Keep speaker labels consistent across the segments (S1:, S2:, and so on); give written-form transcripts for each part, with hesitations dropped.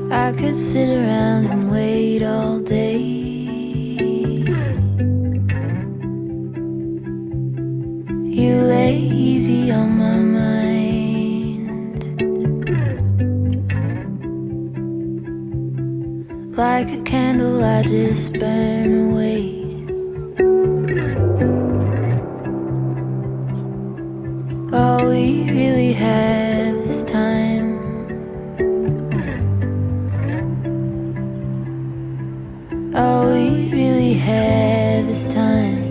S1: I could sit around and wait all day. You lay easy on my mind, like a candle I just burn away. All we really have is time. All we really have is time.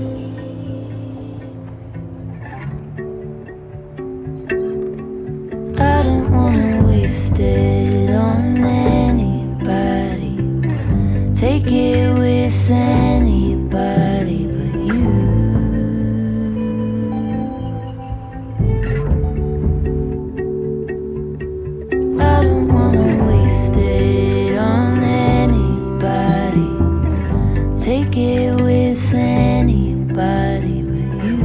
S1: I don't wanna waste it on anybody. Take it with anybody but you. I don't wanna waste it on anybody. Take it with anybody but you.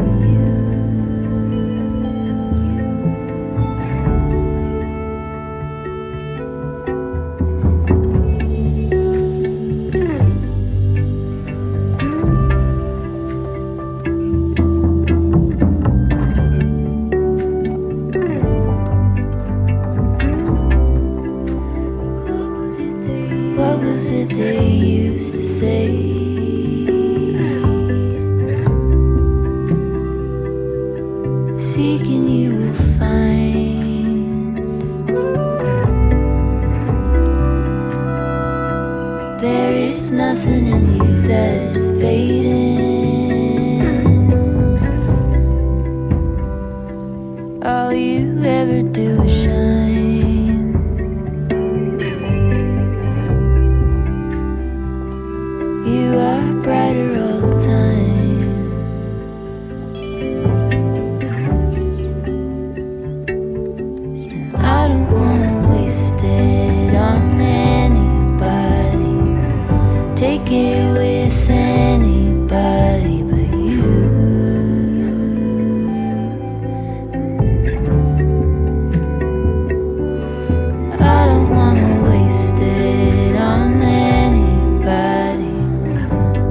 S1: What was it they used to say? Seeking you will find. There is nothing in you that is fading. All you ever do is shine. You are brighter all the time. And I don't wanna waste it on anybody. Take it with anybody but you. I don't wanna waste it on anybody.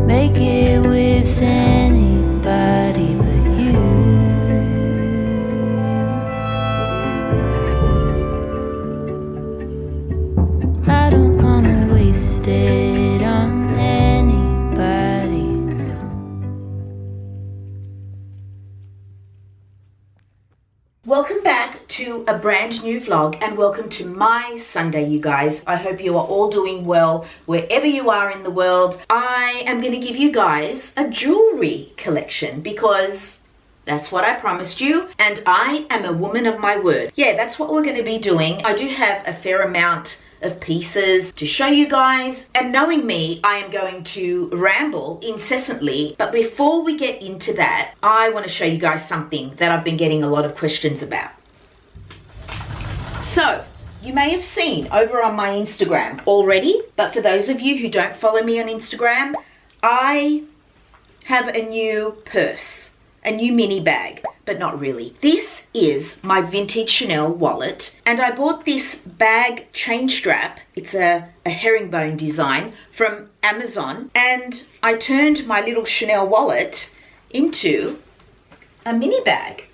S1: Make it with anybody but you. I don't wanna waste it on anybody.
S2: Welcome back to a brand new vlog and welcome to my Sunday, you guys. I hope you are all doing well wherever you are in the world. I am going to give you guys a jewelry collection because that's what I promised you and I am a woman of my word. Yeah, that's what we're going to be doing. I do have a fair amount of pieces to show you guys, and knowing me, I am going to ramble incessantly, but before we get into that, I want to show you guys something that I've been getting a lot of questions about. So you may have seen over on my Instagram already, but for those of you who don't follow me on Instagram, I have a new purse, a new mini bag, but not really. This is my vintage Chanel wallet, and I bought this bag chain strap. It's a herringbone design from Amazon, and I turned my little Chanel wallet into a mini bag.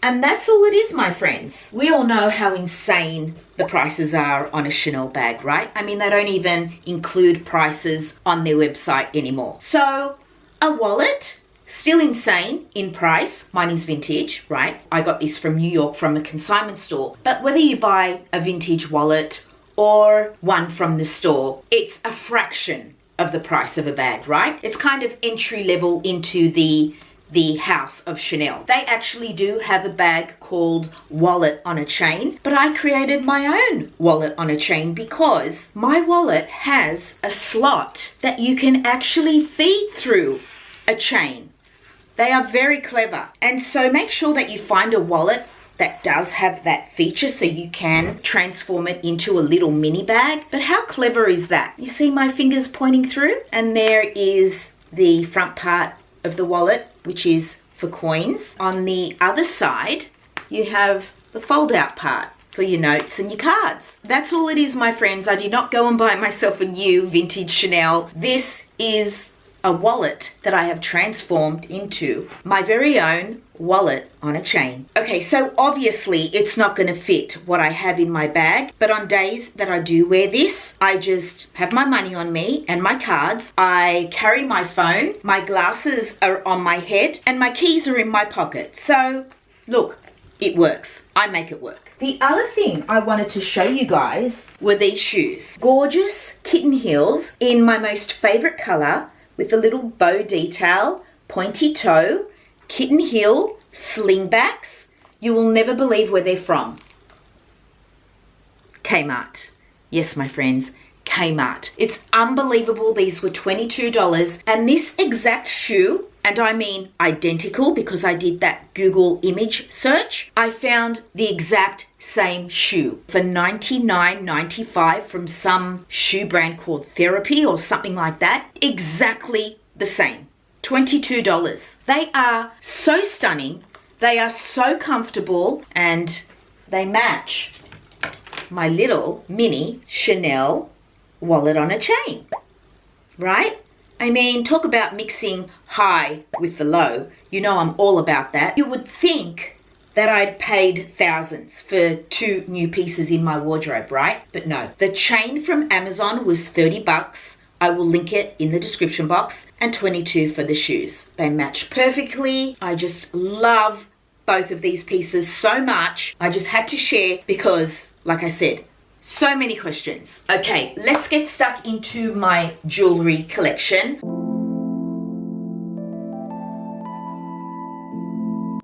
S2: And that's all it is, my friends. We all know how insane the prices are on a Chanel bag, right? I mean, they don't even include prices on their website anymore. So a wallet, still insane in price. Mine is vintage, right? I got this from New York from a consignment store. But whether you buy a vintage wallet or one from the store, it's a fraction of the price of a bag, right? It's kind of entry level into the house of Chanel. They actually do have a bag called Wallet on a Chain, but I created my own wallet on a chain because my wallet has a slot that you can actually feed through a chain. They are very clever. And so make sure that you find a wallet that does have that feature so you can transform it into a little mini bag. But how clever is that? You see my fingers pointing through? And there is the front part of the wallet, which is for coins. On the other side, you have the fold out part. for your notes and your cards. That's all it is, my friends. I did not go and buy myself a new vintage Chanel. This is a wallet that I have transformed into my very own wallet on a chain. Okay, so obviously it's not going to fit what I have in my bag, but on days that I do wear this, I just have my money on me and my cards. I carry my phone, my glasses are on my head, and my keys are in my pocket. So look, it works. I make it work. The other thing I wanted to show you guys were these shoes. Gorgeous kitten heels in my most favorite color, with a little bow detail, pointy toe, kitten heel, slingbacks. You will never believe where they're from. Kmart. Yes, my friends, Kmart. It's unbelievable. These were $22, and this exact shoe, and I mean identical because I did that Google image search, I found the exact same shoe for $99.95 from some shoe brand called Therapy or something like that. Exactly the same. $22. They are so stunning. They are so comfortable, and they match my little mini Chanel wallet on a chain, right? I mean, talk about mixing high with the low. You know I'm all about that. You would think that I'd paid thousands for 2 new pieces in my wardrobe, right? But no. The chain from Amazon was $30. I will link it in the description box, and $22 for the shoes. They match perfectly. I just love both of these pieces so much. I just had to share because, like I said, so many questions. Okay, let's get stuck into my jewelry collection.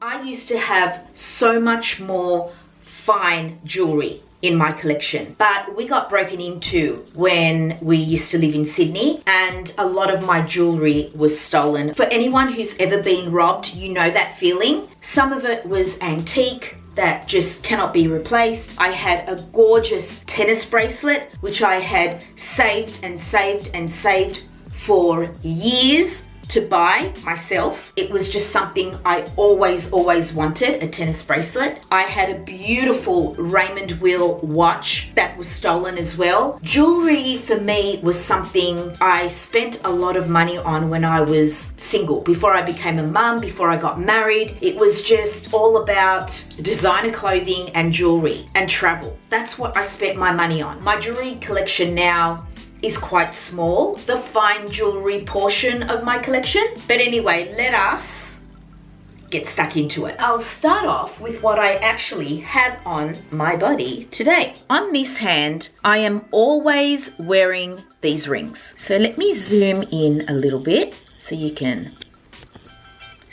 S2: I used to have so much more fine jewelry in my collection, but we got broken into when we used to live in Sydney, and a lot of my jewelry was stolen. For anyone who's ever been robbed, you know that feeling. Some of it was antique that just cannot be replaced. I had a gorgeous tennis bracelet which I had saved and saved and saved for years to buy myself. It was just something I always wanted, a tennis bracelet. I had a beautiful Raymond Will watch that was stolen as well. Jewelry for me was something I spent a lot of money on when I was single, before I became a mum, before I got married. It was just all about designer clothing and jewelry and travel. That's what I spent my money on. My jewelry collection now is quite small, the fine jewelry portion of my collection. But anyway, let us get stuck into it. I'll start off with what I actually have on my body today. On this hand, I am always wearing these rings. So let me zoom in a little bit so you can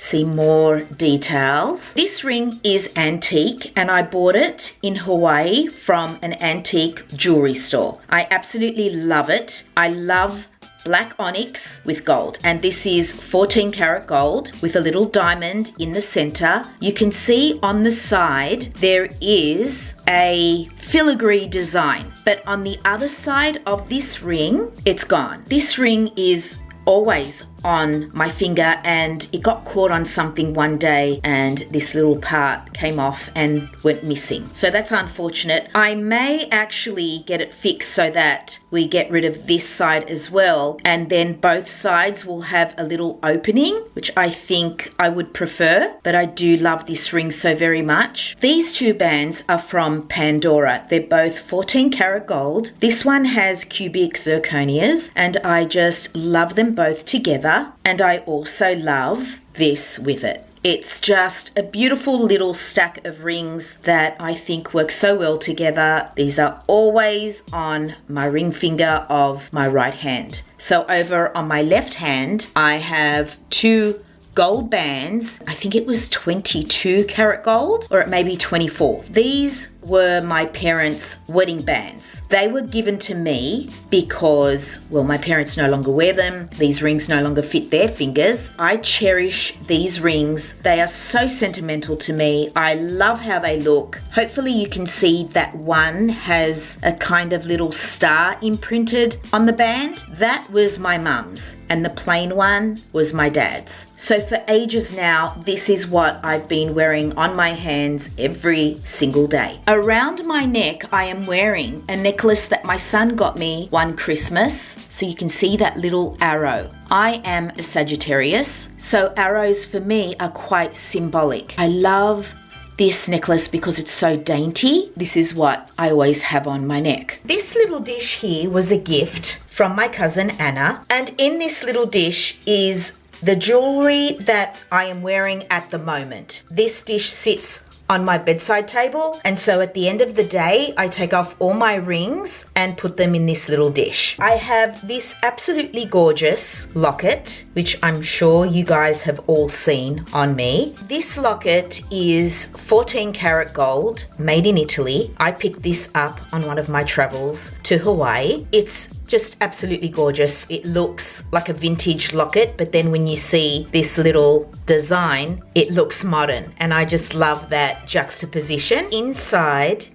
S2: see more details. This ring is antique, and I bought it in Hawaii from an antique jewelry store. I absolutely love it. I love black onyx with gold, and this is 14 karat gold with a little diamond in the center. You can see on the side there is a filigree design, but on the other side of this ring, it's gone. This ring is always on my finger, and it got caught on something one day and this little part came off and went missing. So that's unfortunate. I may actually get it fixed so that we get rid of this side as well, and then both sides will have a little opening, which I think I would prefer, but I do love this ring so very much. These 2 bands are from Pandora. They're both 14 karat gold. This one has cubic zirconias, and I just love them both together. And I also love this with it. It's just a beautiful little stack of rings that I think work so well together. These are always on my ring finger of my right hand. So over on my left hand, I have 2 gold bands. I think it was 22 karat gold, or it may be 24. These were my parents' wedding bands. They were given to me because, well, my parents no longer wear them. These rings no longer fit their fingers. I cherish these rings. They are so sentimental to me. I love how they look. Hopefully you can see that one has a kind of little star imprinted on the band. That was my mum's, and the plain one was my dad's. So for ages now, this is what I've been wearing on my hands every single day. Around my neck, I am wearing a necklace that my son got me one Christmas. So you can see that little arrow. I am a Sagittarius, so arrows for me are quite symbolic. I love this necklace because it's so dainty. This is what I always have on my neck. This little dish here was a gift from my cousin Anna, and in this little dish is the jewelry that I am wearing at the moment. This dish sits on my bedside table, and so at the end of the day I take off all my rings and put them in this little dish. I have this absolutely gorgeous locket, which I'm sure you guys have all seen on me. This locket is 14 karat gold, made in Italy. I picked this up on one of my travels to Hawaii. It's just absolutely gorgeous. It looks like a vintage locket, but then when you see this little design, it looks modern, and I just love that juxtaposition. Inside,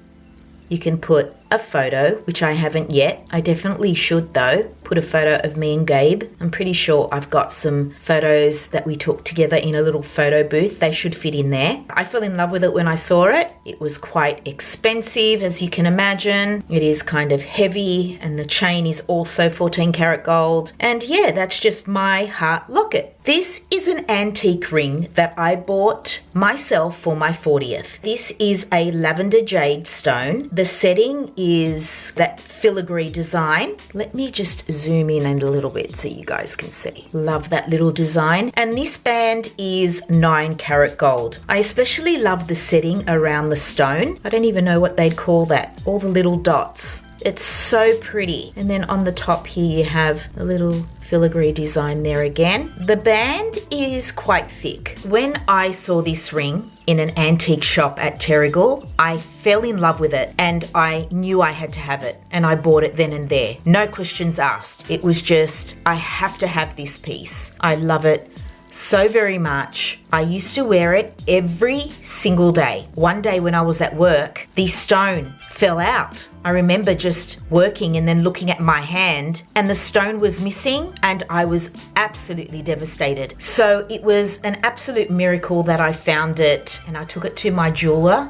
S2: you can put a photo, which I haven't yet. I definitely should though, put a photo of me and Gabe. I'm pretty sure I've got some photos that we took together in a little photo booth. They should fit in there. I fell in love with it when I saw it. It was quite expensive, as you can imagine. It is kind of heavy, and the chain is also 14 karat gold. And yeah, that's just my heart locket. This is an antique ring that I bought myself for my 40th. This is a lavender jade stone. The setting is that filigree design. Let me just zoom in a little bit so you guys can see. Love that little design. And this band is 9 karat gold. I especially love the setting around the stone. I don't even know what they'd call that. All the little dots. It's so pretty. And then on the top here you have a little filigree design there again. The band is quite thick. When I saw this ring in an antique shop at Terrigal, I fell in love with it, and I knew I had to have it, and I bought it then and there. No questions asked. It was just, I have to have this piece. I love it so very much. I used to wear it every single day. One day when I was at work, the stone fell out. I remember just working and then looking at my hand, and the stone was missing, and I was absolutely devastated. So it was an absolute miracle that I found it, and I took it to my jeweler,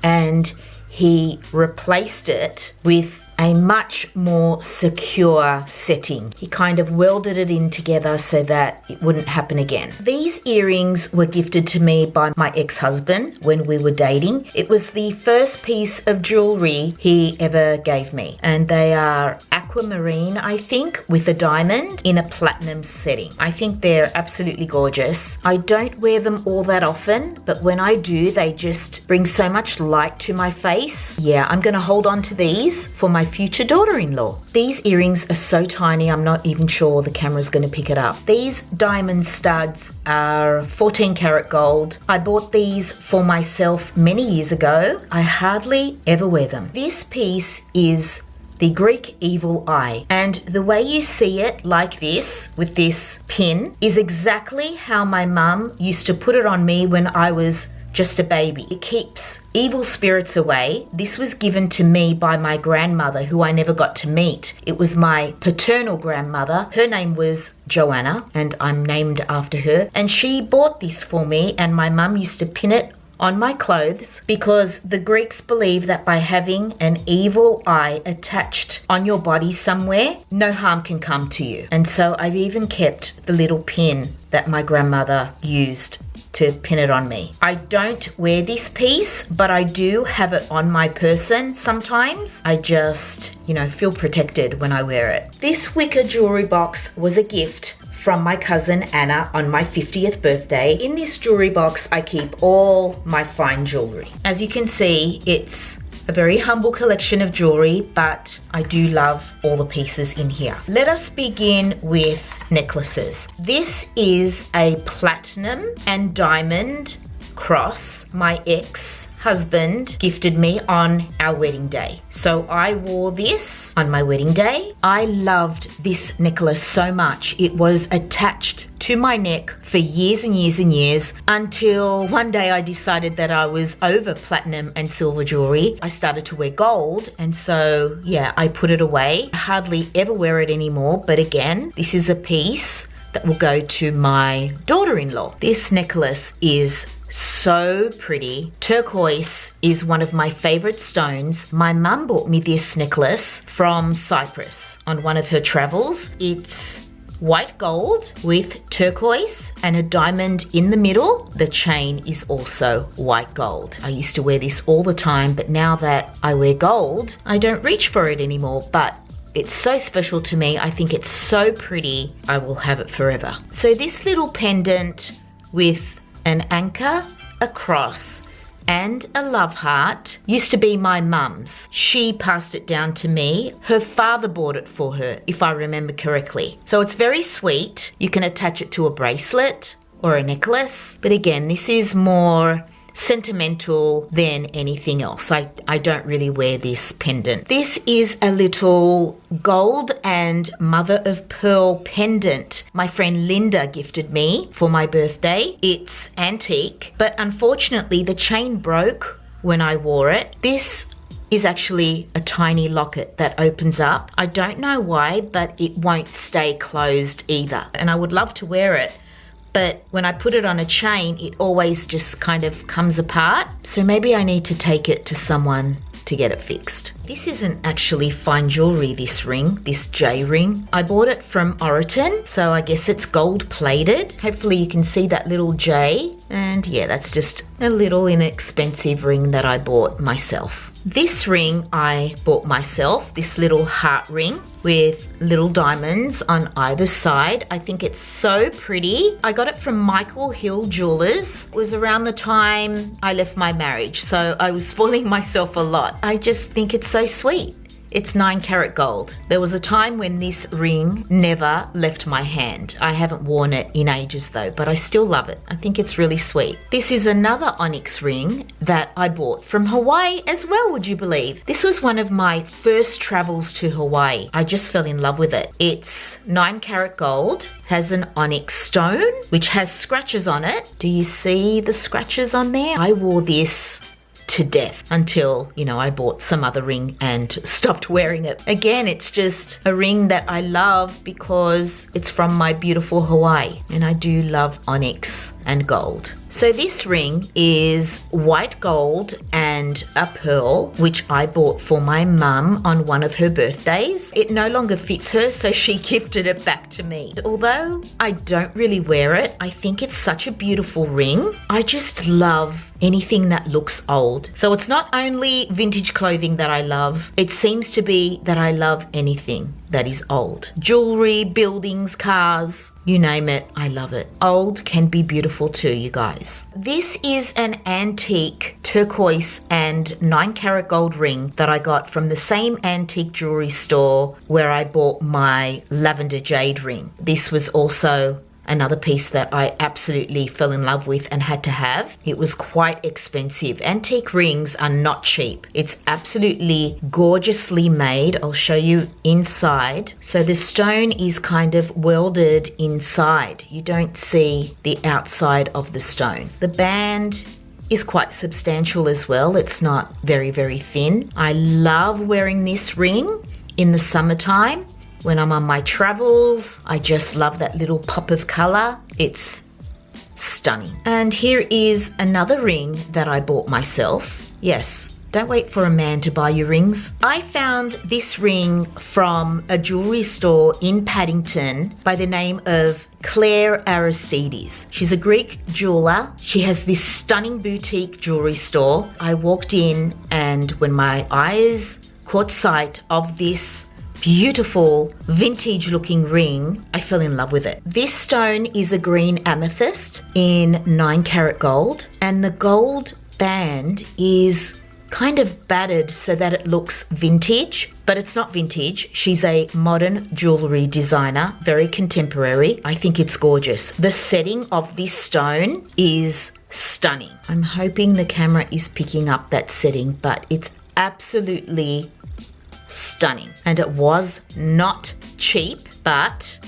S2: and he replaced it with a much more secure setting. He kind of welded it in together so that it wouldn't happen again. These earrings were gifted to me by my ex-husband when we were dating. It was the first piece of jewelry he ever gave me, and they are aquamarine, I think, with a diamond in a platinum setting. I think they're absolutely gorgeous. I don't wear them all that often, but when I do, they just bring so much light to my face. Yeah, I'm gonna hold on to these for my future daughter-in-law. These earrings are so tiny, I'm not even sure the camera's going to pick it up. These diamond studs are 14 karat gold. I bought these for myself many years ago. I hardly ever wear them. This piece is the Greek evil eye, and the way you see it like this with this pin is exactly how my mum used to put it on me when I was just a baby. It keeps evil spirits away. This was given to me by my grandmother, who I never got to meet. It was my paternal grandmother. Her name was Joanna, and I'm named after her. And she bought this for me, and my mum used to pin it on my clothes because the Greeks believe that by having an evil eye attached on your body somewhere, no harm can come to you. And so I've even kept the little pin that my grandmother used to pin it on me. I don't wear this piece, but I do have it on my person sometimes. I just, feel protected when I wear it. This wicker jewelry box was a gift from my cousin Anna on my 50th birthday. In this jewelry box, I keep all my fine jewelry. As you can see, it's a very humble collection of jewelry, but I do love all the pieces in here. Let us begin with necklaces. This is a platinum and diamond cross my ex-husband gifted me on our wedding day. So I wore this on my wedding day. I loved this necklace so much. It was attached to my neck for years and years and years, until one day I decided that I was over platinum and silver jewelry. I started to wear gold, and so yeah, I put it away. I hardly ever wear it anymore, but again, this is a piece that will go to my daughter-in-law. This necklace is
S3: so pretty. Turquoise is one of my favorite stones. My mum bought me this necklace from Cyprus on one of her travels. It's white gold with turquoise and a diamond in the middle. The chain is also white gold. I used to wear this all the time, but now that I wear gold, I don't reach for it anymore, but it's so special to me. I think it's so pretty. I will have it forever. So this little pendant with an anchor, a cross, and a love heart used to be my mum's. She passed it down to me. Her father bought it for her, if I remember correctly. So it's very sweet. You can attach it to a bracelet or a necklace. But again, this is more sentimental than anything else. I don't really wear this pendant. This is a little gold and mother of pearl pendant my friend Linda gifted me for my birthday. It's antique, but unfortunately the chain broke when I wore it. This is actually a tiny locket that opens up. I don't know why, but it won't stay closed either. And I would love to wear it, but when I put it on a chain, it always just kind of comes apart. So maybe I need to take it to someone to get it fixed. This isn't actually fine jewelry, this ring, this J ring. I bought it from Oroton, so I guess it's gold plated. Hopefully you can see that little J. And yeah, that's just a little inexpensive ring that I bought myself. This ring I bought myself, this little heart ring with little diamonds on either side. I think it's so pretty. I got it from Michael Hill Jewelers. It was around the time I left my marriage, so I was spoiling myself a lot. I just think it's so sweet. It's 9 karat gold. There was a time when this ring never left my hand. I haven't worn it in ages though, but I still love it. I think it's really sweet. This is another onyx ring that I bought from Hawaii as well, would you believe? This was one of my first travels to Hawaii. I just fell in love with it. It's 9 karat gold, has an onyx stone, which has scratches on it. Do you see the scratches on there? I wore this to death until, I bought some other ring and stopped wearing it. Again, it's just a ring that I love because it's from my beautiful Hawaii, and I do love onyx and gold. So this ring is white gold and a pearl, which I bought for my mum on one of her birthdays. It no longer fits her, so she gifted it back to me. Although I don't really wear it, I think it's such a beautiful ring. I just love anything that looks old. So it's not only vintage clothing that I love, it seems to be that I love anything that is old. Jewelry, buildings, cars, you name it, I love it. Old can be beautiful too, you guys. This is an antique turquoise and 9 karat gold ring that I got from the same antique jewelry store where I bought my lavender jade ring. This was also another piece that I absolutely fell in love with and had to have. It was quite expensive. Antique rings are not cheap. It's absolutely gorgeously made. I'll show you inside. So the stone is kind of welded inside. You don't see the outside of the stone. The band is quite substantial as well. It's not very, very thin. I love wearing this ring in the summertime. When I'm on my travels, I just love that little pop of color. It's stunning. And here is another ring that I bought myself. Yes, don't wait for a man to buy you rings. I found this ring from a jewelry store in Paddington by the name of Claire Aristides. She's a Greek jeweler. She has this stunning boutique jewelry store. I walked in, and when my eyes caught sight of this beautiful vintage looking ring, I fell in love with it. This stone is a green amethyst in 9 karat gold, and the gold band is kind of battered so that it looks vintage, but it's not vintage. She's a modern jewelry designer, very contemporary. I think it's gorgeous. The setting of this stone is stunning. I'm hoping the camera is picking up that setting, but it's absolutely stunning. And it was not cheap, but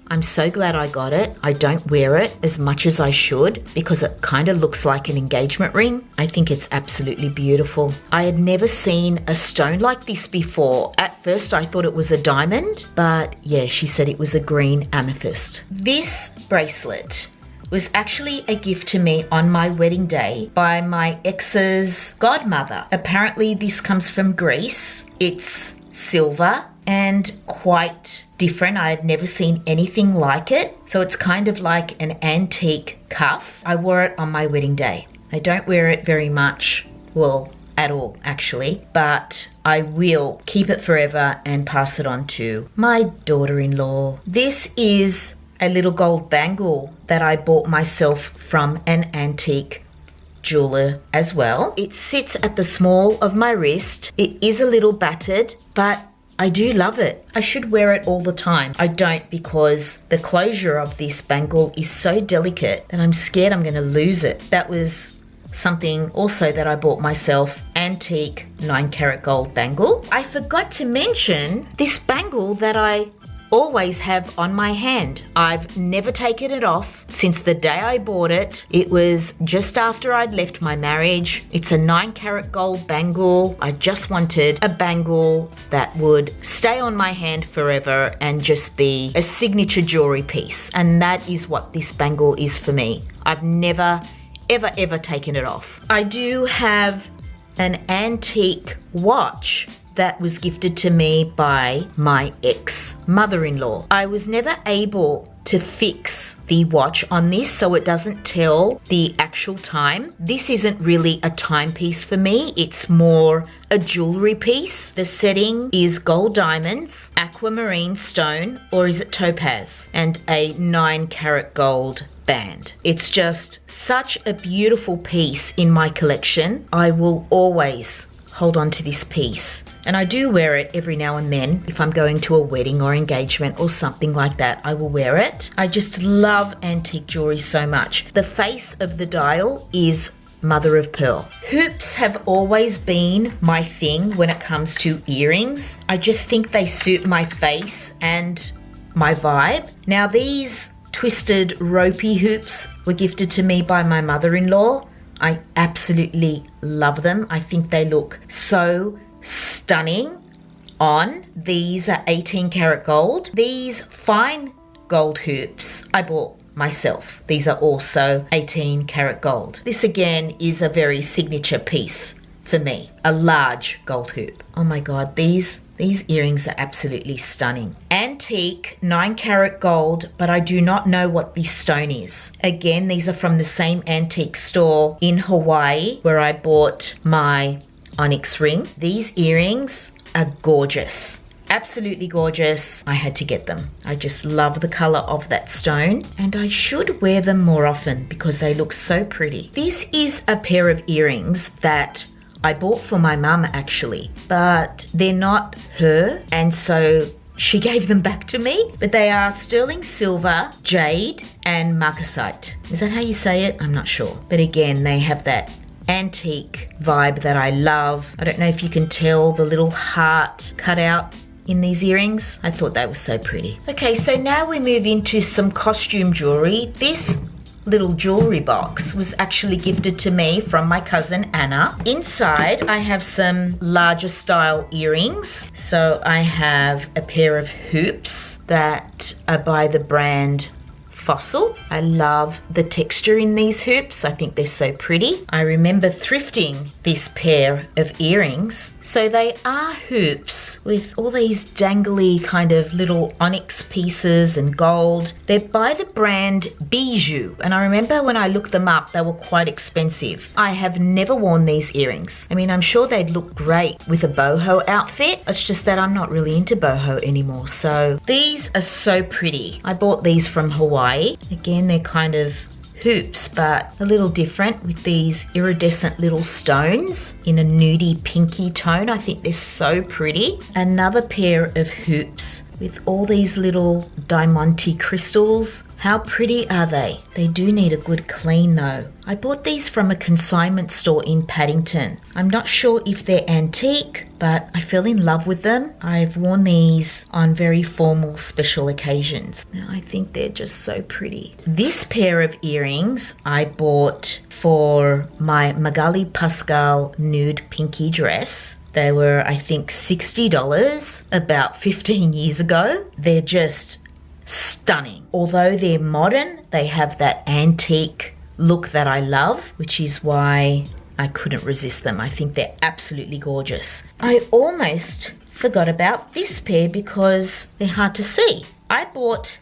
S3: I'm so glad I got it. I don't wear it as much as I should because it kind of looks like an engagement ring. I think it's absolutely beautiful. I had never seen a stone like this before. At first I thought it was a diamond, but yeah, she said it was a green amethyst. This bracelet was actually a gift to me on my wedding day by my ex's godmother. Apparently this comes from Greece. It's silver and quite different. I had never seen anything like it. So it's kind of like an antique cuff. I wore it on my wedding day. I don't wear it very much, well, at all actually, but I will keep it forever and pass it on to my daughter-in-law. This is a little gold bangle that I bought myself from an antique jeweler as well. It sits at the small of my wrist. It is a little battered, but I do love it. I should wear it all the time. I don't, because the closure of this bangle is so delicate that I'm scared I'm going to lose it. That was something also that I bought myself, antique 9-carat gold bangle. I forgot to mention this bangle that I always have on my hand. I've never taken it off since the day I bought it. It was just after I'd left my marriage. It's a 9-carat gold bangle. I just wanted a bangle that would stay on my hand forever and just be a signature jewelry piece. And that is what this bangle is for me. I've never ever taken it off. I do have an antique watch that was gifted to me by my ex-mother-in-law. I was never able to fix the watch on this so it doesn't tell the actual time. This isn't really a timepiece for me, it's more a jewelry piece. The setting is gold diamonds, aquamarine stone, or is it topaz, and a 9-carat gold band. It's just such a beautiful piece in my collection. I will always hold on to this piece, and I do wear it every now and then. If I'm going to a wedding or engagement or something like that, I will wear it. I just love antique jewelry so much. The face of the dial is mother of pearl. Hoops have always been my thing when it comes to earrings. I just think they suit my face and my vibe. Now these twisted ropey hoops were gifted to me by my mother-in-law. I absolutely love them. I think they look so stunning on. These are 18-carat gold. These fine gold hoops I bought myself. These are also 18-carat gold. This again is a very signature piece for me, a large gold hoop. Oh my God, these earrings are absolutely stunning. Antique 9-carat gold, but I do not know what this stone is. Again, these are from the same antique store in Hawaii where I bought my onyx ring. These earrings are gorgeous. Absolutely gorgeous. I had to get them. I just love the color of that stone, and I should wear them more often because they look so pretty. This is a pair of earrings that I bought for my mum actually, but they're not her, and so she gave them back to me. But they are sterling silver, jade, and marcasite. Is that how you say it? I'm not sure. But again, they have that antique vibe that I love. I don't know if you can tell the little heart cut out in these earrings. I thought they were so pretty. Okay, so now we move into some costume jewelry. This little jewelry box was actually gifted to me from my cousin Anna. Inside I have some larger style earrings. So I have a pair of hoops that are by the brand Fossil. I love the texture in these hoops. I think they're so pretty. I remember thrifting this pair of earrings. So they are hoops with all these dangly kind of little onyx pieces and gold. They're by the brand Bijou, and I remember when I looked them up, they were quite expensive. I have never worn these earrings. I mean, I'm sure they'd look great with a boho outfit. It's just that I'm not really into boho anymore. So these are so pretty. I bought these from Hawaii. Again, they're kind of hoops, but a little different with these iridescent little stones in a nudie pinky tone. I think they're so pretty. Another pair of hoops with all these little diamante crystals. How pretty are they? They do need a good clean though. I bought these from a consignment store in Paddington. I'm not sure if they're antique, but I fell in love with them. I've worn these on very formal special occasions. Now I think they're just so pretty. This pair of earrings I bought for my Magali Pascal nude pinky dress. They were, I think, $60 about 15 years ago. They're just stunning. stunning. Although they're modern, they have that antique look that I love, which is why I couldn't resist them. I think they're absolutely gorgeous. I almost forgot about this pair because they're hard to see. I bought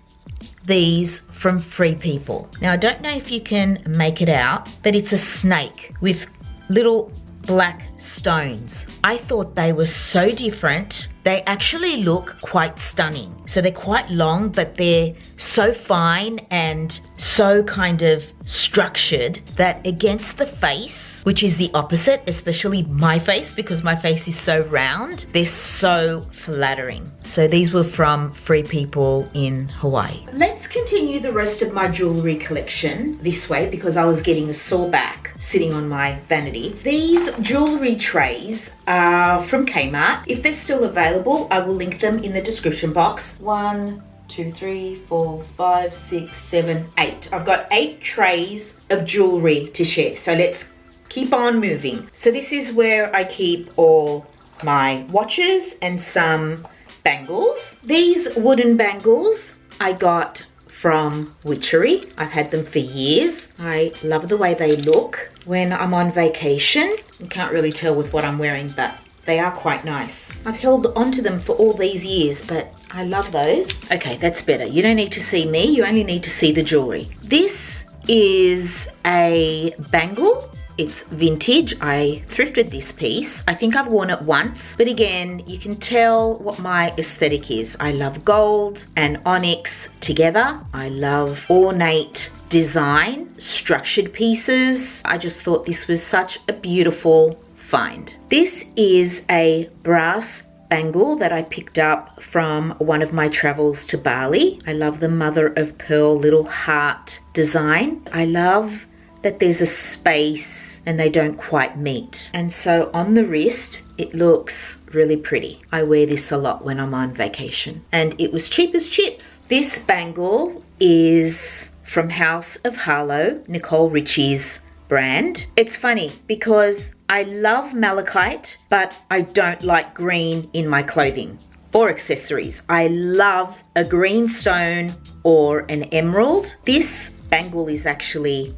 S3: these from Free People. Now, I don't know if you can make it out, but it's a snake with little black stones. I thought they were so different. They actually look quite stunning. So they're quite long, but they're so fine and so kind of structured that against the face, which is the opposite, especially my face because my face is so round, they're so flattering. So these were from Free People in Hawaii.
S2: Let's continue the rest of my jewellery collection this way because I was getting a sore back sitting on my vanity. These jewellery trays are from Kmart. If they're still available, I will link them in the description box. 1, 2, 3, 4, 5, 6, 7, 8. I've got 8 trays of jewellery to share. So let's keep on moving. So this is where I keep all my watches and some bangles. These wooden bangles I got from Witchery. I've had them for years. I love the way they look when I'm on vacation. You can't really tell with what I'm wearing, but they are quite nice. I've held onto them for all these years, but I love those. Okay, that's better. You don't need to see me, you only need to see the jewelry. This is a bangle. It's vintage. I thrifted this piece. I think I've worn it once, but again, you can tell what my aesthetic is. I love gold and onyx together. I love ornate design, structured pieces. I just thought this was such a beautiful find. This is a brass bangle that I picked up from one of my travels to Bali. I love the mother of pearl little heart design. I love that there's a space and they don't quite meet. And so on the wrist, it looks really pretty. I wear this a lot when I'm on vacation. And it was cheap as chips. This bangle is from House of Harlow, Nicole Richie's brand. It's funny because I love malachite, but I don't like green in my clothing or accessories. I love a green stone or an emerald. This bangle is actually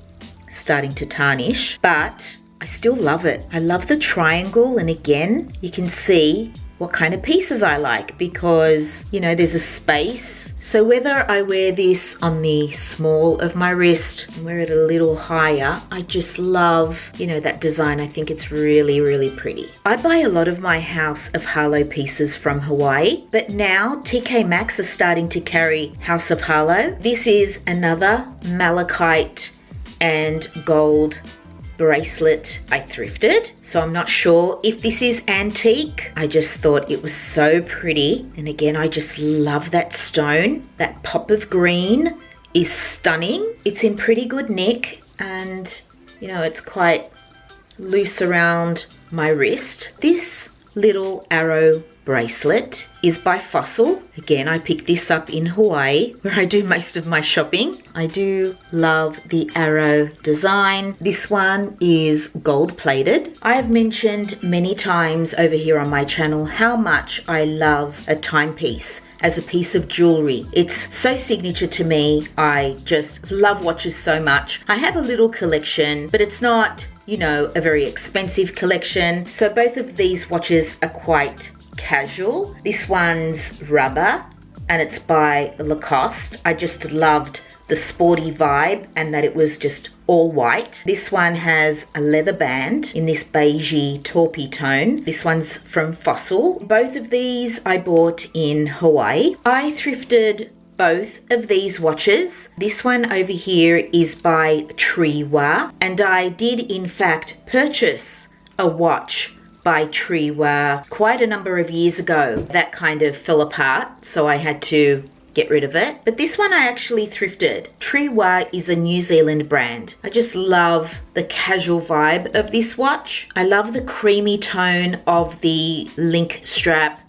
S2: starting to tarnish, but I still love it. I love the triangle, and again, you can see what kind of pieces I like because, you know, there's a space. So whether I wear this on the small of my wrist and wear it a little higher, I just love, you know, that design. I think it's really, really pretty. I buy a lot of my House of Harlow pieces from Hawaii, but now TK Maxx are starting to carry House of Harlow. This is another malachite and gold bracelet I thrifted. So I'm not sure if this is antique. I just thought it was so pretty. And again, I just love that stone. That pop of green is stunning. It's in pretty good nick and, you know, it's quite loose around my wrist. This little arrow bracelet is by Fossil. Again, I picked this up in Hawaii where I do most of my shopping. I do love the arrow design. This one is gold plated. I have mentioned many times over here on my channel how much I love a timepiece as a piece of jewelry. It's so signature to me. I just love watches so much. I have a little collection, but it's not, you know, a very expensive collection. So both of these watches are quite casual. This one's rubber and it's by Lacoste. I just loved the sporty vibe and that it was just all white. This one has a leather band in this beigey taupey tone. This one's from Fossil. Both of these I bought in Hawaii. I thrifted both of these watches. This one over here is by Triwa, and I did in fact purchase a watch by Triwa quite a number of years ago. That kind of fell apart, so I had to get rid of it. But this one I actually thrifted. Triwa is a New Zealand brand. I just love the casual vibe of this watch. I love the creamy tone of the link strap,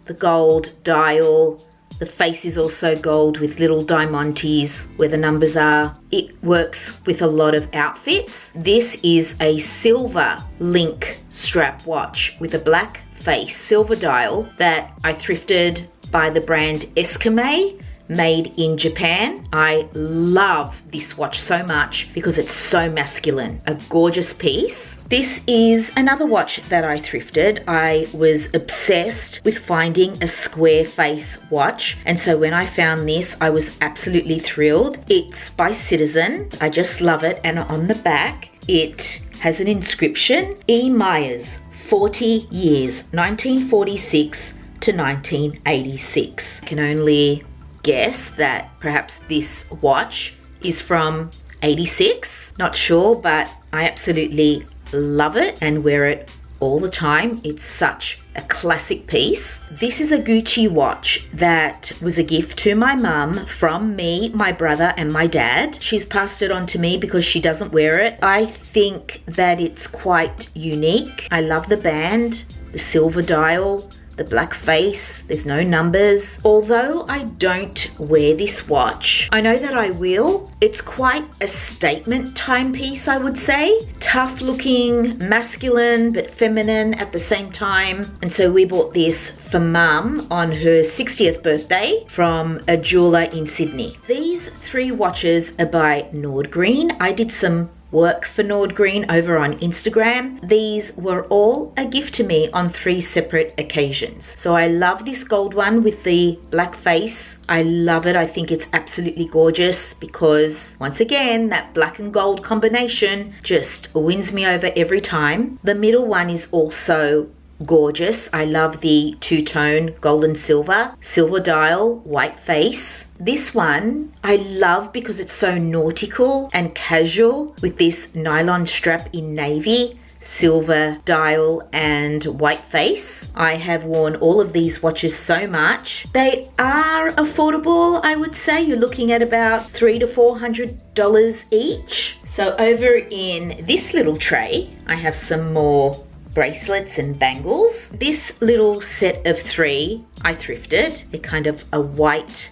S2: the gold dial. The face is also gold with little diamantes where the numbers are. It works with a lot of outfits. This is a silver link strap watch with a black face, silver dial that I thrifted by the brand Eskime.
S3: made in Japan. I love this watch so much because it's so masculine. A gorgeous piece. This is another watch that I thrifted. I was obsessed with finding a square face watch, and so when I found this, I was absolutely thrilled. It's by Citizen. I just love it, and on the back, it has an inscription, E. Myers, 40 years, 1946 to 1986. I can only guess that perhaps this watch is from 86. Not sure, but I absolutely love it and wear it all the time. It's such a classic piece. This is a Gucci watch that was a gift to my mum from me, my brother, and my dad. She's passed it on to me because she doesn't wear it. I think that it's quite unique. I love the band, the silver dial, the black face, there's no numbers. Although I don't wear this watch, I know that I will. It's quite a statement timepiece, I would say. Tough looking, masculine, but feminine at the same time. And so we bought this for Mum on her 60th birthday from a jeweler in Sydney. These 3 watches are by Nordgreen. I did some work for Nordgreen over on Instagram. These were all a gift to me on 3 separate occasions. So I love this gold one with the black face. I love it. I think it's absolutely gorgeous because once again, that black and gold combination just wins me over every time. The middle one is also gorgeous. I love the two-tone gold and silver dial, white face. This one I love because it's so nautical and casual with this nylon strap in navy, silver dial and white face. I have worn all of these watches so much. They are affordable, I would say. You're looking at about $300 to $400 each. So over in this little tray, I have some more bracelets and bangles. This little set of 3 I thrifted. They're kind of a white,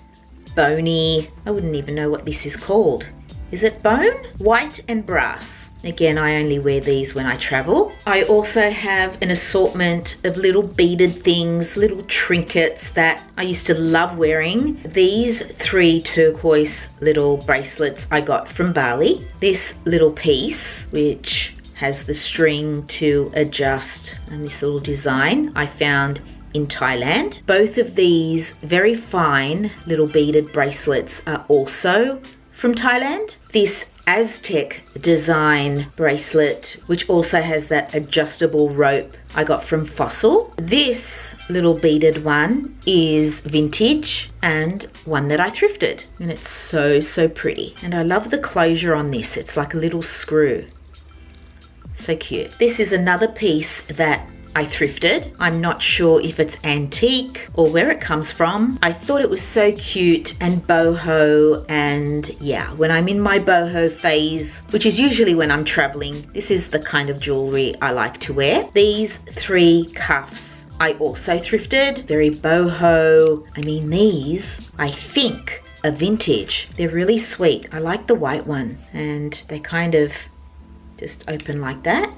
S3: bony, I wouldn't even know what this is called. Is it bone? White and brass. Again, I only wear these when I travel. I also have an assortment of little beaded things, little trinkets that I used to love wearing. These 3 turquoise little bracelets I got from Bali. This little piece, which has the string to adjust, and this little design I found in Thailand. Both of these very fine little beaded bracelets are also from Thailand. This Aztec design bracelet, which also has that adjustable rope, I got from Fossil. This little beaded one is vintage and one that I thrifted, and it's so pretty. And I love the closure on this. It's like a little screw. So cute. This is another piece that I thrifted. I'm not sure if it's antique or where it comes from. I thought it was so cute and boho, and yeah, when I'm in my boho phase, which is usually when I'm traveling, this is the kind of jewelry I like to wear. These 3 cuffs I also thrifted. Very boho. I mean, these, I think, are vintage. They're really sweet. I like the white one, and they kind of just open like that.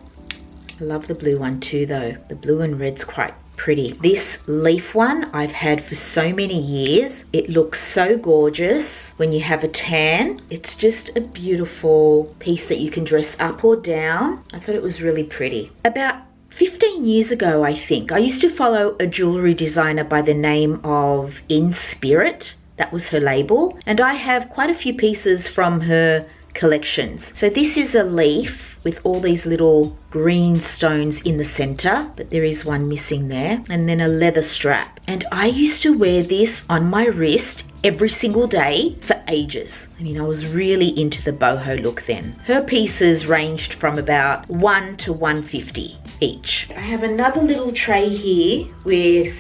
S3: I love the blue one too though. The blue and red's quite pretty. This leaf one I've had for so many years. It looks so gorgeous when you have a tan. It's just a beautiful piece that you can dress up or down. I thought it was really pretty. About 15 years ago, I think, I used to follow a jewelry designer by the name of In Spirit. That was her label. And I have quite a few pieces from her collections. So this is a leaf with all these little green stones in the center, but there is one missing there, and then a leather strap. And I used to wear this on my wrist every single day for ages. I mean, I was really into the boho look then. Her pieces ranged from about $1 to $150 each. I have another little tray here with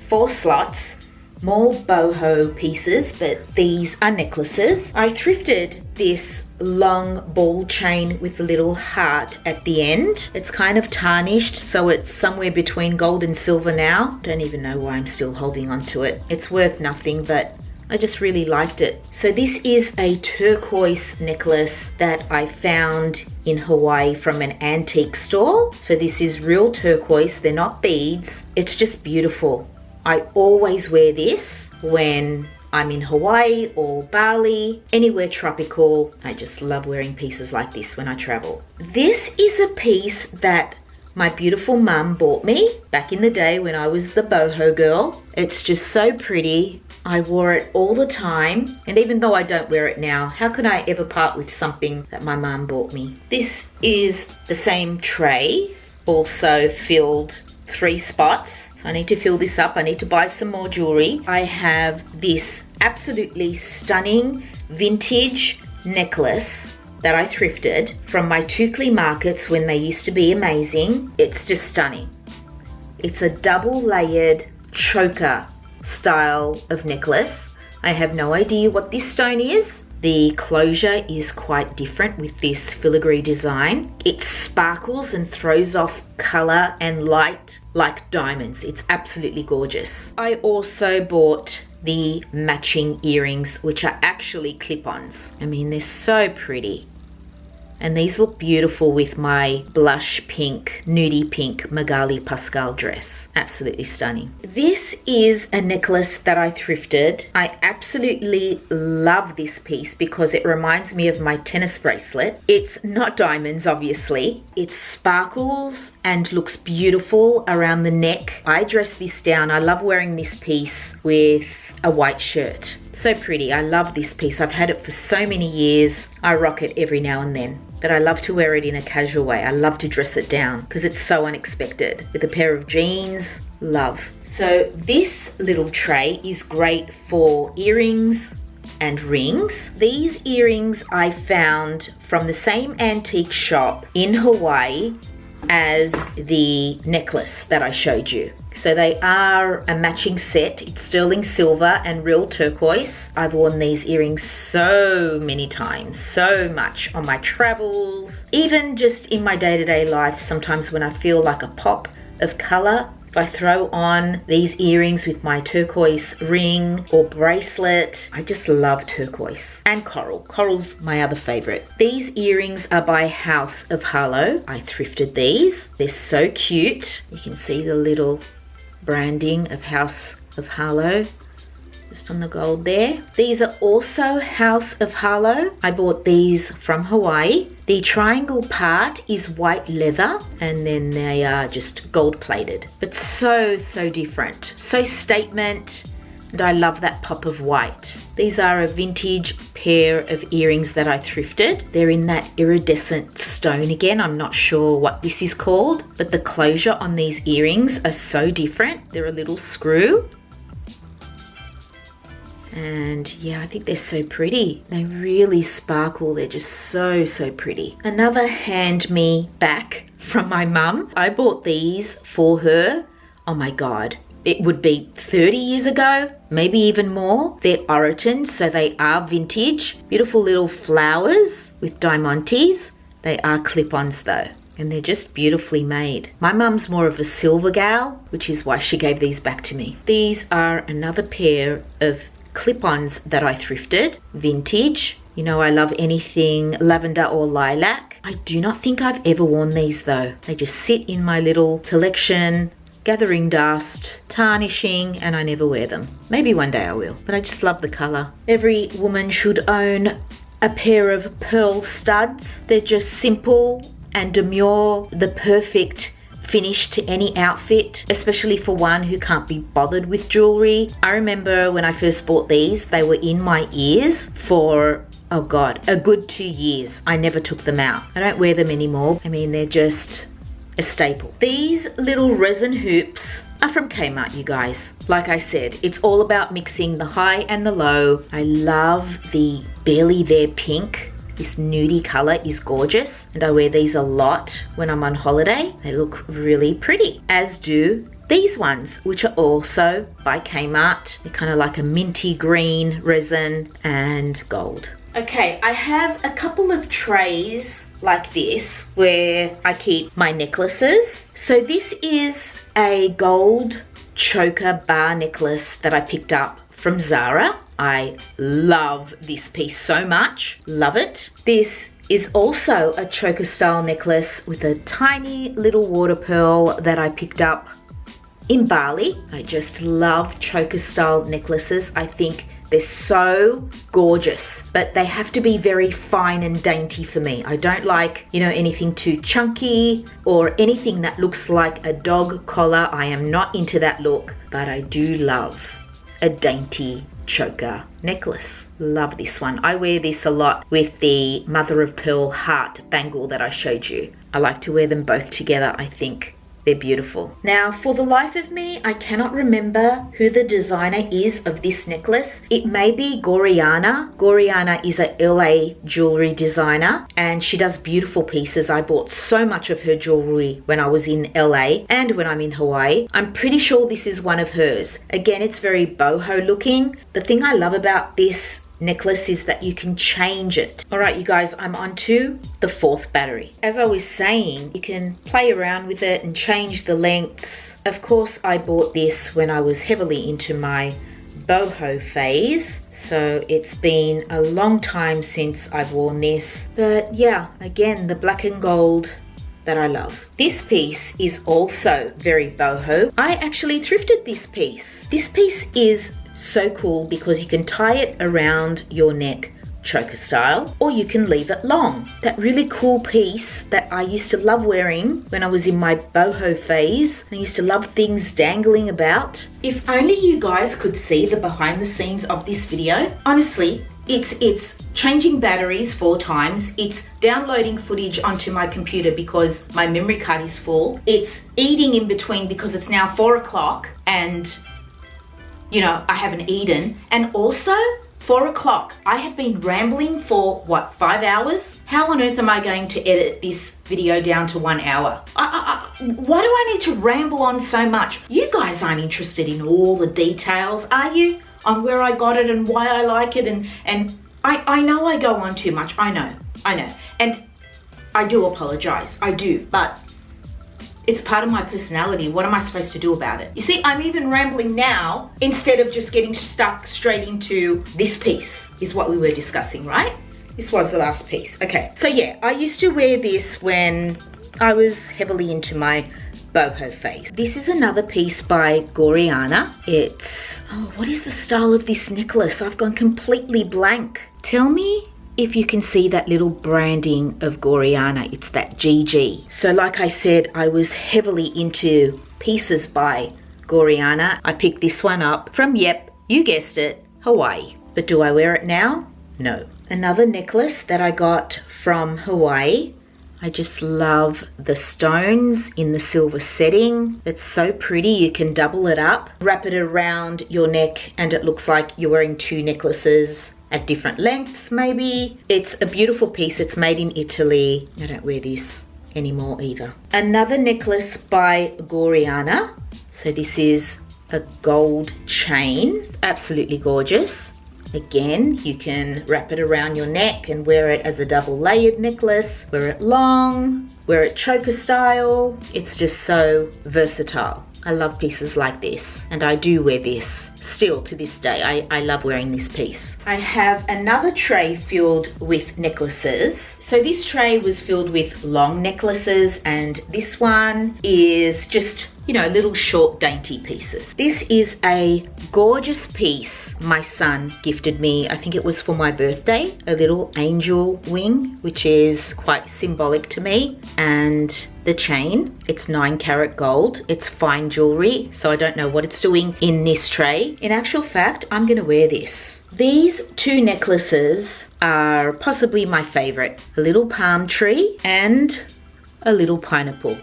S3: 4 slots, more boho pieces, but these are necklaces. I thrifted this long ball chain with a little heart at the end. It's kind of tarnished, so it's somewhere between gold and silver now. Don't even know why I'm still holding on to it. It's worth nothing, but I just really liked it. So this is a turquoise necklace that I found in Hawaii from an antique store. So this is real turquoise. They're not beads. It's just beautiful. I always wear this when I'm in Hawaii or Bali, anywhere tropical. I just love wearing pieces like this when I travel. This is a piece that my beautiful mum bought me back in the day when I was the boho girl. It's just so pretty. I wore it all the time, and even though I don't wear it now, how could I ever part with something that my mum bought me? This is the same tray, also filled 3 spots. I need to fill this up. I need to buy some more jewelry. I have this absolutely stunning vintage necklace that I thrifted from my Tukli markets when they used to be amazing. It's just stunning. It's a double layered choker style of necklace. I have no idea what this stone is. The closure is quite different with this filigree design. It sparkles and throws off color and light like diamonds. It's absolutely gorgeous. I also bought the matching earrings, which are actually clip-ons. I mean, they're so pretty. And these look beautiful with my blush pink, nudie pink Magali Pascal dress. Absolutely stunning. This is a necklace that I thrifted. I absolutely love this piece because it reminds me of my tennis bracelet. It's not diamonds, obviously. It sparkles and looks beautiful around the neck. I dress this down. I love wearing this piece with a white shirt. So pretty. I love this piece. I've had it for so many years. I rock it every now and then, but I love to wear it in a casual way. I love to dress it down because it's so unexpected. With a pair of jeans, love. So this little tray is great for earrings and rings. These earrings I found from the same antique shop in Hawaii as the necklace that I showed you. So they are a matching set. It's sterling silver and real turquoise. I've worn these earrings so many times, so much on my travels, even just in my day-to-day life. Sometimes when I feel like a pop of color, if I throw on these earrings with my turquoise ring or bracelet, I just love turquoise. And coral. Coral's my other favorite. These earrings are by House of Harlow. I thrifted these. They're so cute. You can see the little branding of House of Harlow just on the gold there. These are also House of Harlow. I bought these from Hawaii. The triangle part is white leather and then they are just gold plated, but so different, so statement, and I love that pop of white. These are a vintage pair of earrings that I thrifted. They're in that iridescent stone again. I'm not sure what this is called, but the closure on these earrings are so different. They're a little screw. And yeah, I think they're so pretty. They really sparkle. They're just so pretty. Another hand me back from my mum. I bought these for her. Oh my God. It would be 30 years ago, maybe even more. They're Oroton, so they are vintage. Beautiful little flowers with diamantes. They are clip-ons though, and they're just beautifully made. My mum's more of a silver gal, which is why she gave these back to me. These are another pair of clip-ons that I thrifted, vintage. You know, I love anything lavender or lilac. I do not think I've ever worn these though. They just sit in my little collection, gathering dust, tarnishing, and I never wear them. Maybe one day I will, but I just love the color. Every woman should own a pair of pearl studs. They're just simple and demure, the perfect finish to any outfit, especially for one who can't be bothered with jewelry. I remember when I first bought these, they were in my ears for, oh God, a good 2 years. I never took them out. I don't wear them anymore. I mean, they're just a staple. These little resin hoops are from Kmart, you guys. Like I said, it's all about mixing the high and the low. I love the barely there pink. This nudie color is gorgeous, and I wear these a lot when I'm on holiday. They look really pretty, as do these ones, which are also by Kmart. They're kind of like a minty green resin and gold. Okay, I have a couple of trays like this where I keep my necklaces. So this is a gold choker bar necklace that I picked up from Zara. I love this piece so much, love it. This is also a choker style necklace with a tiny little water pearl that I picked up in Bali. I just love choker style necklaces. I think They're so gorgeous, but they have to be very fine and dainty for me. I don't like, you know, anything too chunky or anything that looks like a dog collar. I am not into that look, but I do love a dainty choker necklace. Love this one. I wear this a lot with the mother of pearl heart bangle that I showed you. I like to wear them both together. I think they're beautiful. Now, for the life of me, I cannot remember who the designer is of this necklace. It may be Goriana. Goriana is a LA jewelry designer and she does beautiful pieces. I bought so much of her jewelry when I was in LA and when I'm in Hawaii. I'm pretty sure this is one of hers. Again, it's very boho looking. The thing I love about this necklace is that you can change it. All right, you guys, I'm on to the 4th battery. As I was saying, you can play around with it and change the lengths. Of course, I bought this when I was heavily into my boho phase, so it's been a long time since I've worn this. But yeah, again, the black and gold that I love. This piece is also very boho. I actually thrifted this piece. This piece is so cool because you can tie it around your neck choker style, or you can leave it long. That really cool piece that I used to love wearing when I was in my boho phase. I used to love things dangling about. If only you guys could see the behind the scenes of this video. Honestly, it's changing batteries 4 times. It's downloading footage onto my computer because my memory card is full. It's eating in between because it's now 4 o'clock and you know, I haven't eaten. And also 4 o'clock, I have been rambling for what, 5 hours? How on earth am I going to edit this video down to 1 hour? Why do I need to ramble on so much? You guys aren't interested in all the details, are you? On where I got it and why I like it and I know I go on too much. I know. And I do apologize. I do, but it's part of my personality. What am I supposed to do about it? You see, I'm even rambling now instead of just getting stuck straight into this piece is what we were discussing, right? This was the last piece. Okay, so yeah, I used to wear this when I was heavily into my boho phase. This is another piece by Goriana. It's, oh, what is the style of this necklace? I've gone completely blank. Tell me if you can see that little branding of Goriana. It's that GG. So like I said, I was heavily into pieces by Goriana. I picked this one up from, yep, you guessed it, Hawaii. But do I wear it now? No. Another necklace that I got from Hawaii. I just love the stones in the silver setting. It's so pretty. You can double it up, wrap it around your neck, and it looks like you're wearing 2 necklaces at different lengths maybe. It's a beautiful piece. It's made in Italy. I don't wear this anymore either. Another necklace by Goriana. So this is a gold chain. Absolutely gorgeous. Again, you can wrap it around your neck and wear it as a double layered necklace. Wear it long, wear it choker style. It's just so versatile. I love pieces like this, and I do wear this still to this day. I love wearing this piece. I have another tray filled with necklaces. So this tray was filled with long necklaces, and this one is just, you know, little short dainty pieces. This is a gorgeous piece my son gifted me. I think it was for my birthday, a little angel wing, which is quite symbolic to me. And the chain, it's 9 karat gold. It's fine jewelry, so I don't know what it's doing in this tray. In actual fact, I'm gonna wear this. These 2 necklaces are possibly my favorite. A little palm tree and a little pineapple.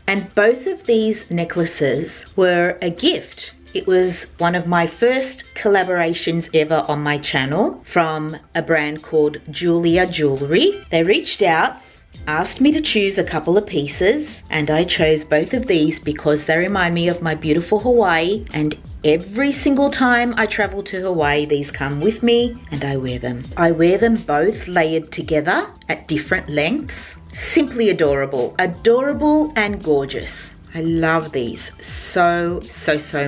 S3: And both of these necklaces were a gift. It was one of my first collaborations ever on my channel from a brand called Luisa Jewellery. They reached out, asked me to choose a couple of pieces, and I chose both of these because they remind me of my beautiful Hawaii, and every single time I travel to Hawaii, these come with me and I wear them. I wear them both layered together at different lengths. Simply adorable. Adorable and gorgeous. I love these so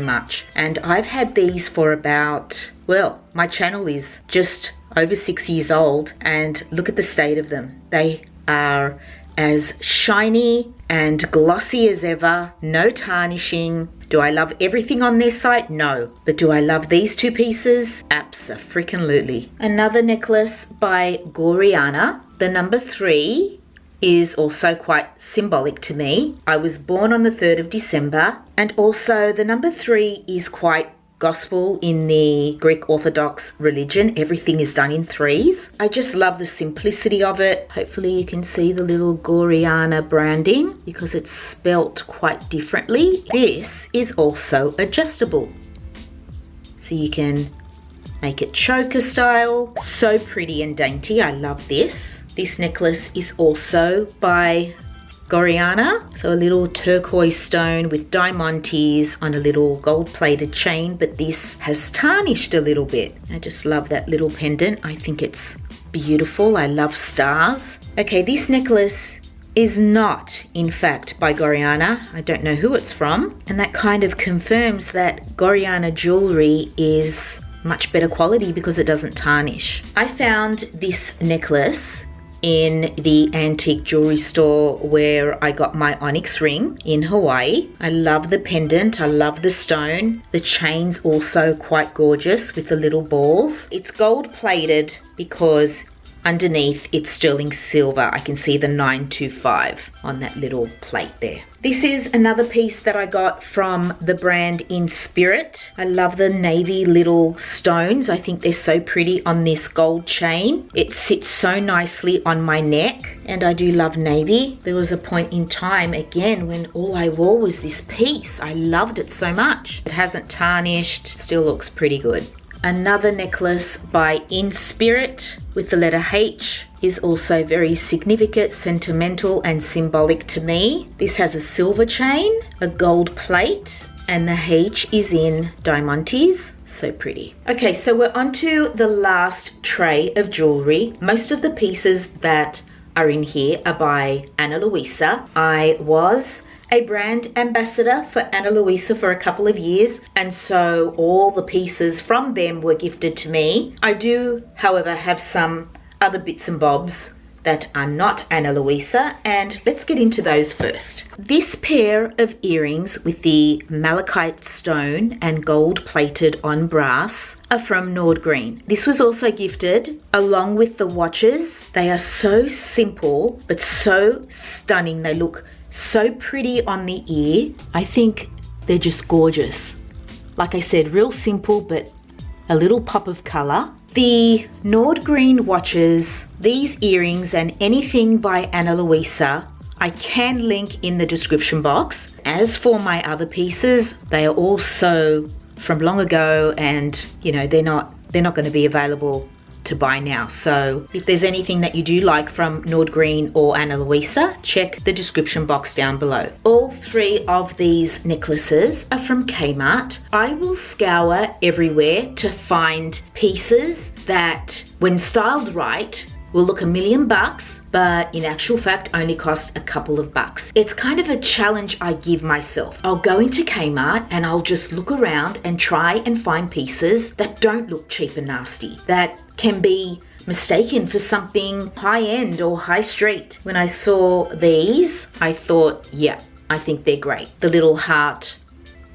S3: much. And I've had these for about, well, my channel is just over 6 years old, and look at the state of them. They are
S2: as shiny and glossy as ever, no tarnishing. Do I love everything on their site? No. But do I love these two pieces? Abso-freaking-lutely. Another necklace by Goriana. The number 3 is also quite symbolic to me. I was born on the 3rd of December, and also the number 3 is quite gospel in the Greek Orthodox religion. Everything is done in 3s. I just love the simplicity of it. Hopefully you can see the little Goriana branding because it's spelt quite differently. This is also adjustable, so you can make it choker style. So pretty and dainty. I love this. This necklace is also by Goriana. So a little turquoise stone with diamantes on a little gold-plated chain, but this has tarnished a little bit. I just love that little pendant. I think it's beautiful. I love stars. Okay, this necklace is not, in fact, by Goriana. I don't know who it's from, and that kind of confirms that Goriana jewellery is much better quality because it doesn't tarnish. I found this necklace in the antique jewelry store where I got my onyx ring in Hawaii. I love the pendant. I love the stone. The chain's also quite gorgeous with the little balls. It's gold plated because underneath it's sterling silver. I can see the 925 on that little plate there. This is another piece that I got from the brand In Spirit. I love the navy little stones. I think they're so pretty on this gold chain. It sits so nicely on my neck, and I do love navy. There was a point in time again when all I wore was this piece. I loved it so much. It hasn't tarnished, still looks pretty good. Another necklace by In Spirit with the letter H is also very significant, sentimental and symbolic to me. This has a silver chain, a gold plate, and the H is in diamantes. So pretty. Okay, so we're on to the last tray of jewellery. Most of the pieces that are in here are by Ana Luisa. I was a brand ambassador for Ana Luisa for a couple of years, and so all the pieces from them were gifted to me. I do, however, have some other bits and bobs that are not Ana Luisa, and let's get into those first. This pair of earrings with the malachite stone and gold plated on brass are from Nordgreen. This was also gifted along with the watches. They are so simple but so stunning. They look so pretty on the ear. I think they're just gorgeous. Like I said, real simple but a little pop of colour. The Nordgreen watches, these earrings and anything by Ana Luisa, I can link in the description box. As for my other pieces, they are also from long ago, and you know, they're not going to be available to buy now. So if there's anything that you do like from Nordgreen or Ana Luisa, check the description box down below. All 3 of these necklaces are from Kmart. I will scour everywhere to find pieces that, when styled right, will look $1 million, but in actual fact only cost a couple of bucks. It's kind of a challenge I give myself. I'll go into Kmart and I'll just look around and try and find pieces that don't look cheap and nasty, that can be mistaken for something high-end or high street. When I saw these, I thought, yeah, I think they're great. The little heart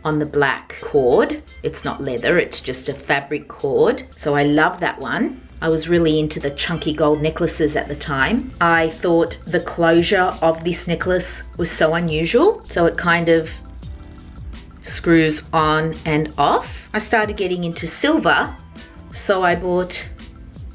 S2: on the black cord. It's not leather, it's just a fabric cord. So I love that one. I was really into the chunky gold necklaces at the time. I thought the closure of this necklace was so unusual, so it kind of screws on and off. I started getting into silver, so I bought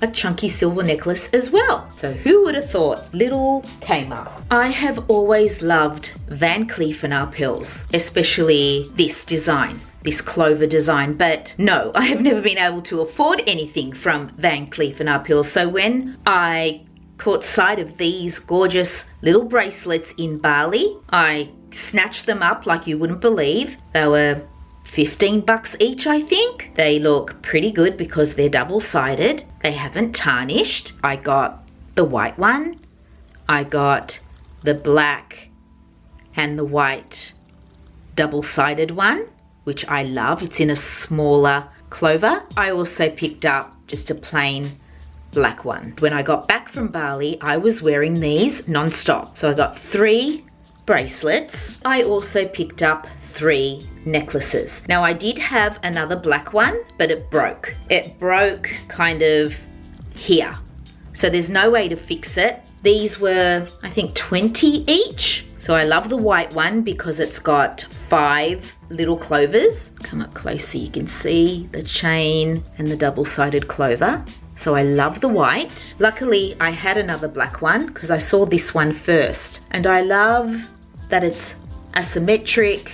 S2: a chunky silver necklace as well. So who would have thought? Little Kmart. I have always loved Van Cleef & Arpels, especially this design, this clover design, but no, I have never been able to afford anything from Van Cleef & Arpels. So when I caught sight of these gorgeous little bracelets in Bali, I snatched them up like you wouldn't believe. They were $15 each, I think. They look pretty good because they're double-sided. They haven't tarnished. I got the white one. I got the black and the white double-sided one, which I love. It's in a smaller clover. I also picked up just a plain
S3: black one. When I got back from Bali, I was wearing these non-stop. So I got 3 bracelets. I also picked up 3 necklaces. Now I did have another black one, but it broke. It broke kind of here. So there's no way to fix it. These were, I think, 20 each. So I love the white one because it's got 5 little clovers. Come up close so you can see the chain and the double-sided clover. So I love the white. Luckily, I had another black one because I saw this one first. And I love that it's asymmetric.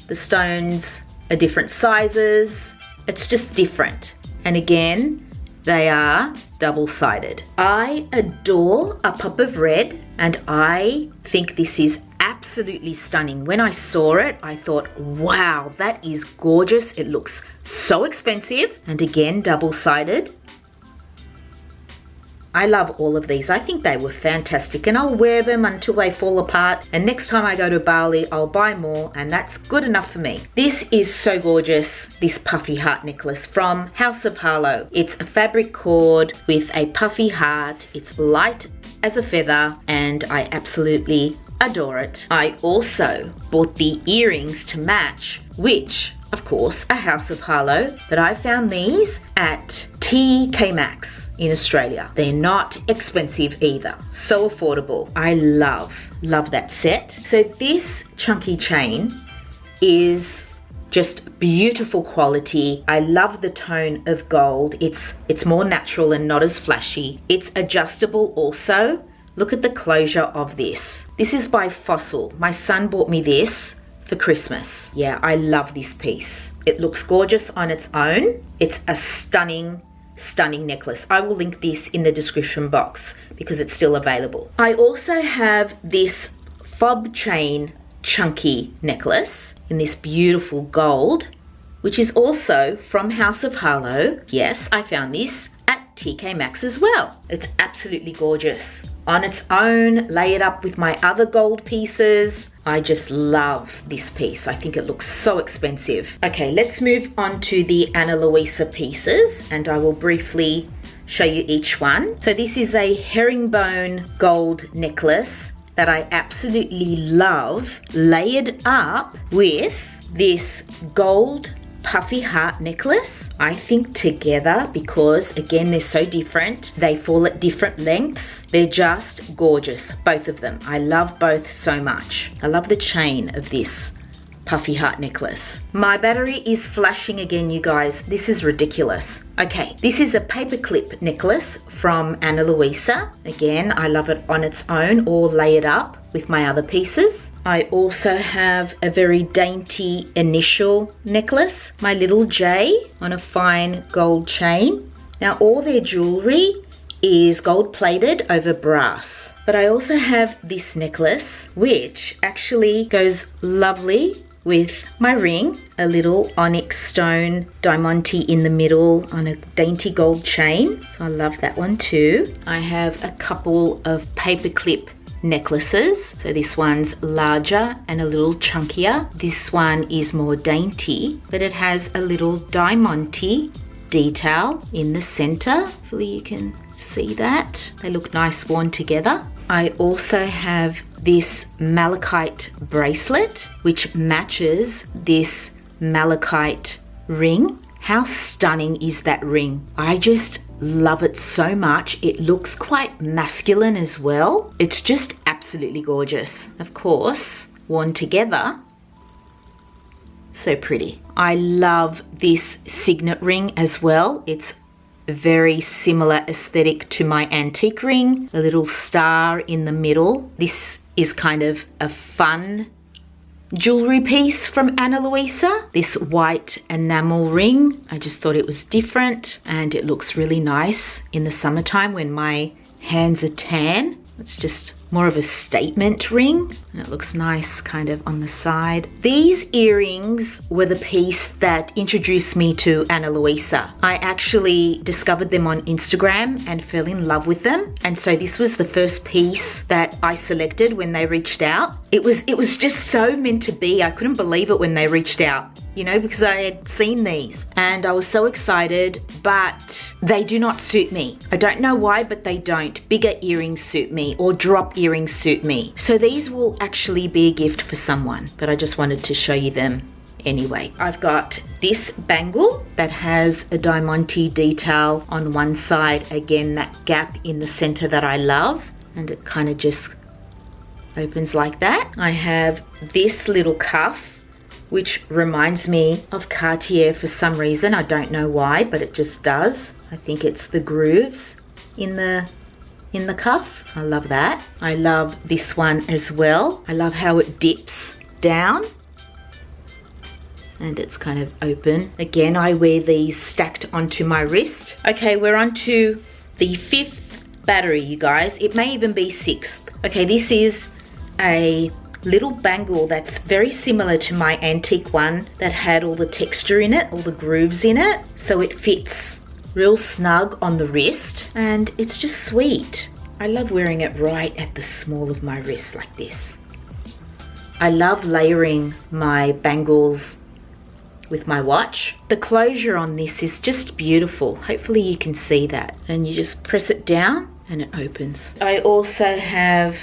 S3: The stones are different sizes. It's just different. And again, they are double-sided. I adore a pop of red, and I think this is absolutely stunning. When I saw it, I thought, wow, that is gorgeous. It looks so expensive. And again, double-sided. I love all of these. I think they were fantastic, and I'll wear them until they fall apart. And next time I go to Bali, I'll buy more, and that's good enough for me. This is so gorgeous, this puffy heart necklace from House of Harlow. It's a fabric cord with a puffy heart. It's light as a feather, and I absolutely adore it. I also bought the earrings to match, which of course are House of Harlow, but I found these at TK Maxx in Australia. They're not expensive either, so affordable. I love that set. So this chunky chain is just beautiful quality. I love the tone of gold. It's more natural and not as flashy. It's adjustable also. Look at the closure of this. This is by Fossil. My son bought me this for Christmas. Yeah, I love this piece. It looks gorgeous on its own. It's a stunning necklace. I will link this in the description box because it's still available. I also have this fob chain chunky necklace in this beautiful gold, which is also from House of Harlow. Yes, I found this at TK Maxx as well. It's absolutely gorgeous. On its own, lay it up with my other gold pieces. I just love this piece. I think it looks so expensive. Okay, let's move on to the Ana Luisa pieces, and I will briefly show you each one. So this is a herringbone gold necklace that I absolutely love, layered up with this gold puffy heart necklace. I think together, because again, they're so different, they fall at different lengths. They're just gorgeous, both of them. I love both so much. I love the chain of this puffy heart necklace. My battery is flashing again, you guys. This is ridiculous. Okay, this is a paperclip necklace from Ana Luisa. Again, I love it on its own or layered up with my other pieces. I also have a very dainty initial necklace, my little J, on a fine gold chain. Now all their jewelry is gold plated over brass. But I also have this necklace, which actually goes lovely with my ring, a little onyx stone diamante in the middle on a dainty gold chain. So I love that one too. I have a couple of paperclip necklaces. So this one's larger and a little chunkier. This one is more dainty, but it has a little diamante detail in the center. Hopefully you can see that. They look nice worn together. I also have this malachite bracelet, which matches this malachite ring. How stunning is that ring? I just love it so much. It looks quite masculine as well. It's just absolutely gorgeous. Of course, worn together, so pretty. I love this signet ring as well. It's very similar aesthetic to my antique ring. A little star in the middle. This is kind of a fun jewelry piece from Ana Luisa. This white enamel ring. I just thought it was different and it looks really nice in the summertime when my hands are tan. It's just more of a statement ring, and it looks nice kind of on the side. These earrings were the piece that introduced me to Ana Luisa. I actually discovered them on Instagram and fell in love with them, and so this was the first piece that I selected when they reached out. It was just so meant to be. I couldn't believe it when they reached out.
S2: you know, because I had seen these and I was so excited, but they do not suit me. I don't know why, but they don't. Bigger earrings suit me, or drop earrings suit me. So these will actually be a gift for someone, but I just wanted to show you them anyway. I've got this bangle that has a diamante detail on one side. Again, that gap in the center that I love, and it kind of just opens like that. I have this little cuff, which reminds me of Cartier for some reason. I don't know why, but it just does. I think it's the grooves in the cuff. I love that. I love this one as well. I love how it dips down and it's kind of open. Again, I wear these stacked onto my wrist. Okay, we're on to the 5th battery, you guys. It may even be 6th. Okay, this is a little bangle that's very similar to my antique one that had all the texture in it, all the grooves in it. So it fits real snug on the wrist and it's just sweet. I love wearing it right at the small of my wrist like this. I love layering my bangles with my watch. The closure on this is just beautiful. Hopefully you can see that. And you just press it down and it opens. I also have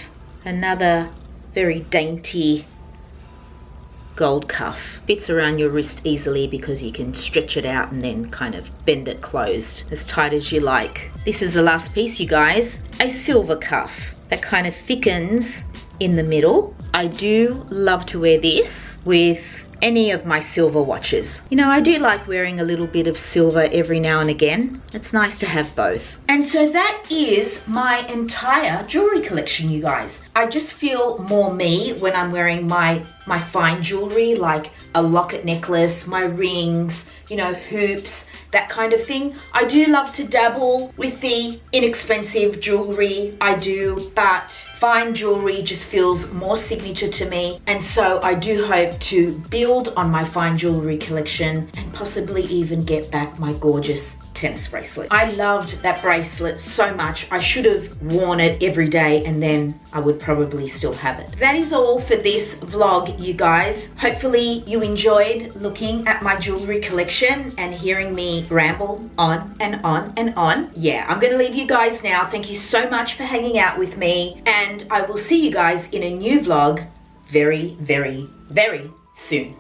S2: another very dainty gold cuff. Fits around your wrist easily because you can stretch it out and then kind of bend it closed as tight as you like. This is the last piece, you guys. A silver cuff that kind of thickens in the middle. I do love to wear this with any of my silver watches. You know, I do like wearing a little bit of silver every now and again. It's nice to have both. And so that is my entire jewelry collection, you guys. I just feel more me when I'm wearing my fine jewelry, like a locket necklace, my rings, you know, hoops, that kind of thing. I do love to dabble with the inexpensive jewelry, I do, but fine jewelry just feels more signature to me. And so I do hope to build on my fine jewelry collection and possibly even get back my gorgeous tennis bracelet. I loved that bracelet so much. I should have worn it every day and then I would probably still have it. That is all for this vlog, you guys. Hopefully you enjoyed looking at my jewelry collection and hearing me ramble on and on and on. Yeah, I'm gonna leave you guys now. Thank you so much for hanging out with me and I will see you guys in a new vlog very, very, very soon.